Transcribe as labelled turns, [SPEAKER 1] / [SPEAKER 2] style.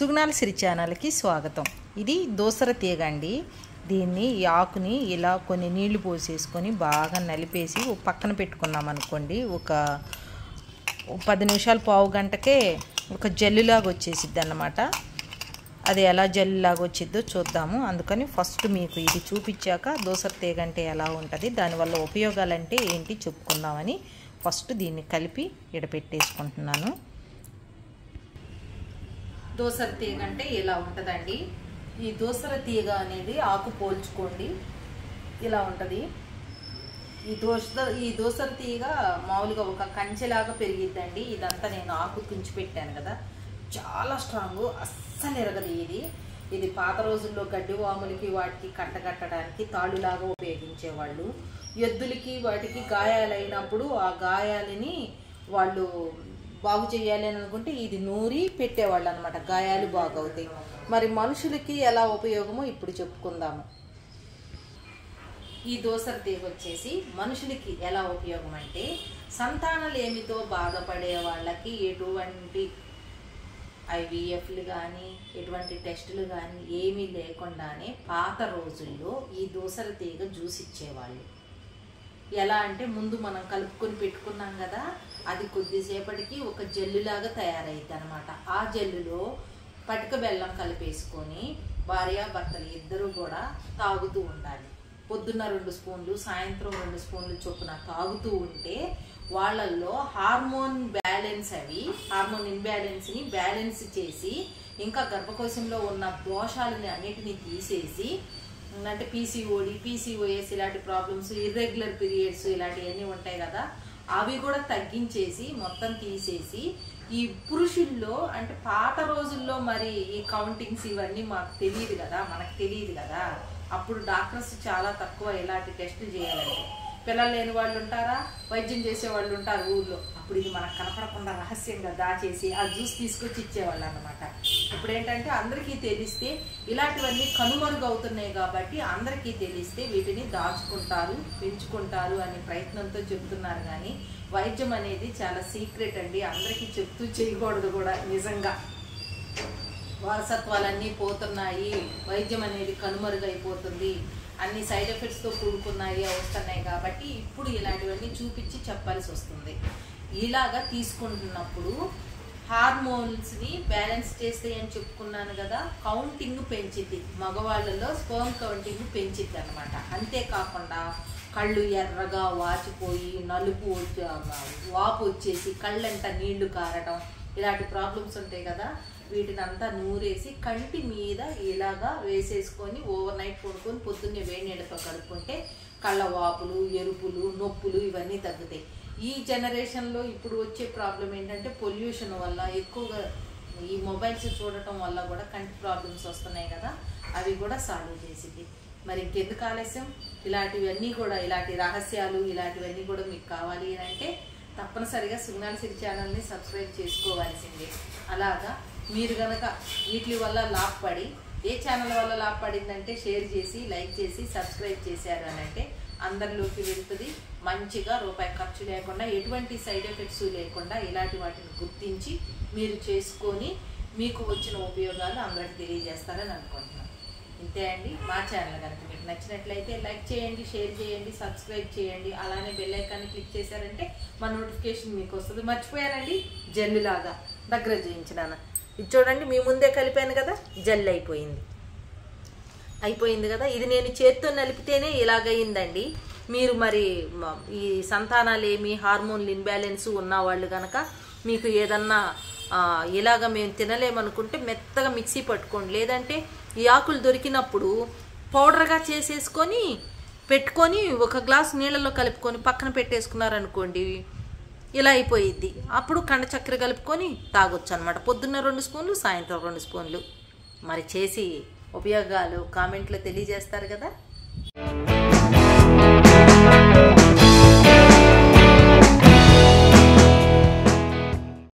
[SPEAKER 1] సుగుణాల సిరి ఛానల్కి స్వాగతం. ఇది దోసర తీగ అండి. దీన్ని ఈ ఆకుని ఇలా కొన్ని నీళ్లు పోసేసుకొని బాగా నలిపేసి పక్కన పెట్టుకున్నాం అనుకోండి. ఒక 10 నిమిషాలు పావు గంటకే ఒక జల్లులాగా వచ్చేసిద్ది అన్నమాట. అది ఎలా జల్లులాగా వచ్చిద్దో చూద్దాము. అందుకని ఫస్ట్ మీకు ఇది చూపించాక దోసర తీగ అంటే ఎలా ఉంటుంది, దానివల్ల ఉపయోగాలు అంటే ఏంటి చెప్పుకుందామని ఫస్ట్ దీన్ని కలిపి ఇడపెట్టేసుకుంటున్నాను. దోసర తీగ అంటే ఇలా ఉంటుందండి. ఈ దోసర తీగ అనేది ఆకు పోల్చుకోండి, ఇలా ఉంటుంది. ఈ దోసర తీగ మామూలుగా ఒక కంచెలాగా పెరిగిద్దండి. ఇదంతా నేను ఆకు తుంచి పెట్టాను కదా, చాలా స్ట్రాంగ్, అస్సలు ఎరగదు. ఇది పాత రోజుల్లో గడ్డి వాములకి వాటికి కట్టడానికి తాళ్ళులాగా ఉపయోగించేవాళ్ళు. ఎద్దులకి వాటికి గాయాలైనప్పుడు ఆ గాయాలని వాళ్ళు బాగు చేయాలి అని అనుకుంటే ఇది నూరి పెట్టేవాళ్ళు అనమాట. గాయాలు బాగవుతాయి. మరి మనుషులకి ఎలా ఉపయోగమో ఇప్పుడు చెప్పుకుందాము. ఈ దోసర తీగ వచ్చేసి మనుషులకి ఎలా ఉపయోగం అంటే, సంతానలేమితో బాధపడే వాళ్ళకి ఎటువంటి IVFలు కానీ ఎటువంటి టెస్టులు కానీ ఏమీ లేకుండానే పాత రోజుల్లో ఈ దోసర తీగ జ్యూస్ ఇచ్చేవాళ్ళు. ఎలా అంటే, ముందు మనం కలుపుకొని పెట్టుకున్నాం కదా, అది కొద్దిసేపటికి ఒక జల్లులాగా తయారైద్ది అనమాట. ఆ జల్లులో పటిక బెల్లం కలిపేసుకొని భార్యాభర్తలు ఇద్దరూ కూడా తాగుతూ ఉండాలి. పొద్దున్న 2 స్పూన్లు, సాయంత్రం 2 స్పూన్లు చొప్పున తాగుతూ ఉంటే వాళ్ళల్లో హార్మోన్ ఇన్బ్యాలెన్స్ని బ్యాలెన్స్ చేసి, ఇంకా గర్భకోశంలో ఉన్న దోషాలని అన్నిటినీ తీసేసి, అంటే PCOS ఇలాంటి ప్రాబ్లమ్స్, ఇర్రెగ్యులర్ పీరియడ్స్ ఇలాంటివన్నీ ఉంటాయి కదా, అవి కూడా తగ్గించేసి మొత్తం తీసేసి, ఈ పురుషుల్లో అంటే పాత రోజుల్లో మరి ఈ కౌంటింగ్స్ ఇవన్నీ మనకు తెలియదు కదా. అప్పుడు డాక్టర్స్ చాలా తక్కువ ఇలాంటి టెస్టులు చేయాలంటే. పిల్లలు లేని వాళ్ళు ఉంటారా, వైద్యం చేసే వాళ్ళు ఉంటారు ఊర్లో. అప్పుడు ఇది మనకు కనపడకుండా రహస్యంగా దాచేసి ఆ జ్యూస్ తీసుకొచ్చి ఇచ్చేవాళ్ళు అన్నమాట. ఇప్పుడు ఏంటంటే అందరికీ తెలిస్తే ఇలాంటివన్నీ కనుమరుగవుతున్నాయి కాబట్టి అందరికీ తెలిస్తే వీటిని దాచుకుంటారు, పెంచుకుంటారు అనే ప్రయత్నంతో చెప్తున్నారు. కానీ వైద్యం అనేది చాలా సీక్రెట్ అండి. అందరికీ చెప్తూ చేయకూడదు కూడా. నిజంగా వారసత్వాలన్నీ పోతున్నాయి, వైద్యం అనేది కనుమరుగైపోతుంది, అన్ని సైడ్ ఎఫెక్ట్స్తో కూడుకున్నాయి వస్తున్నాయి కాబట్టి ఇప్పుడు ఇలాంటివన్నీ చూపించి చెప్పాల్సి వస్తుంది. ఇలాగా తీసుకుంటున్నప్పుడు హార్మోన్స్ని బ్యాలెన్స్ చేస్తాయి అని చెప్పుకున్నాను కదా, కౌంటింగ్ పెంచిద్ది, మగవాళ్ళలో స్పర్మ్ కౌంటింగ్ పెంచిద్ది అనమాట. అంతేకాకుండా కళ్ళు ఎర్రగా వాచిపోయి నలుపు వాపు వచ్చేసి కళ్ళంట నీళ్లు కారటం, ఇలాంటి ప్రాబ్లమ్స్ ఉంటాయి కదా, వీటిని అంతా నూరేసి కంటి మీద ఇలాగా వేసేసుకొని ఓవర్ నైట్ పడుకొని పొద్దున్నే వేడి నీళ్ళతో కలుపుకుంటే కళ్ళ వాపులు, ఎరుపులు, నొప్పులు ఇవన్నీ తగ్గుతాయి. ఈ జనరేషన్లో ఇప్పుడు వచ్చే ప్రాబ్లం ఏంటంటే, పొల్యూషన్ వల్ల ఎక్కువగా ఈ మొబైల్స్ చూడటం వల్ల కూడా కంటి ప్రాబ్లమ్స్ వస్తున్నాయి కదా, అవి కూడా సాల్వ్ చేసింది. మరి ఇంకెందుకు ఆలస్యం, ఇలాంటివన్నీ కూడా, ఇలాంటి రహస్యాలు ఇలాంటివన్నీ కూడా మీకు కావాలి అని అంటే తప్పనిసరిగా సుగుణాల సిరి ఛానల్ని సబ్స్క్రైబ్ చేసుకోవాల్సిందే. అలాగా మీరు కనుక వీటి వల్ల లాభపడి, ఏ ఛానల్ వల్ల లాభపడిందంటే షేర్ చేసి, లైక్ చేసి, సబ్స్క్రైబ్ చేశారు అని అంటే అందరిలోకి వెళ్తుంది. మంచిగా రూపాయి ఖర్చు లేకుండా, ఎటువంటి సైడ్ ఎఫెక్ట్స్ లేకుండా ఇలాంటి వాటిని గుర్తించి మీరు చేసుకొని మీకు వచ్చిన ఉపయోగాలు అందరికి తెలియజేస్తారని అనుకుంటున్నాను. ఇంతే అండి. మా ఛానల్ కనుక మీకు నచ్చినట్లయితే లైక్ చేయండి, షేర్ చేయండి, సబ్స్క్రైబ్ చేయండి. అలానే బెల్ ఐకాన్ని క్లిక్ చేశారంటే మా నోటిఫికేషన్ మీకు వస్తుంది. మర్చిపోయారండి, జల్లులాగా దగ్గర చేయించినాను. ఇది చూడండి, మీ ముందే కలిపాను కదా, జల్లు అయిపోయింది కదా. ఇది నేను చేత్తో నలిపితేనే ఇలాగయిందండి. మీరు మరి ఈ సంతానాలేమి హార్మోన్లు ఇన్బ్యాలెన్స్ ఉన్నవాళ్ళు కనుక మీకు ఏదన్నా ఇలాగ మేము తినలేమనుకుంటే మెత్తగా మిక్సీ పట్టుకోండి. లేదంటే ఈ ఆకులు దొరికినప్పుడు పౌడర్గా చేసేసుకొని పెట్టుకొని ఒక గ్లాస్ నీళ్ళలో కలుపుకొని పక్కన పెట్టేసుకున్నారనుకోండి, ఇలా అయిపోయిద్ది. అప్పుడు కండ చక్కెర కలుపుకొని తాగొచ్చు అనమాట. పొద్దున్న 2 స్పూన్లు, సాయంత్రం 2 స్పూన్లు. మరి చేసి ఉపయోగాలు కామెంట్లో తెలియజేస్తారు కదా.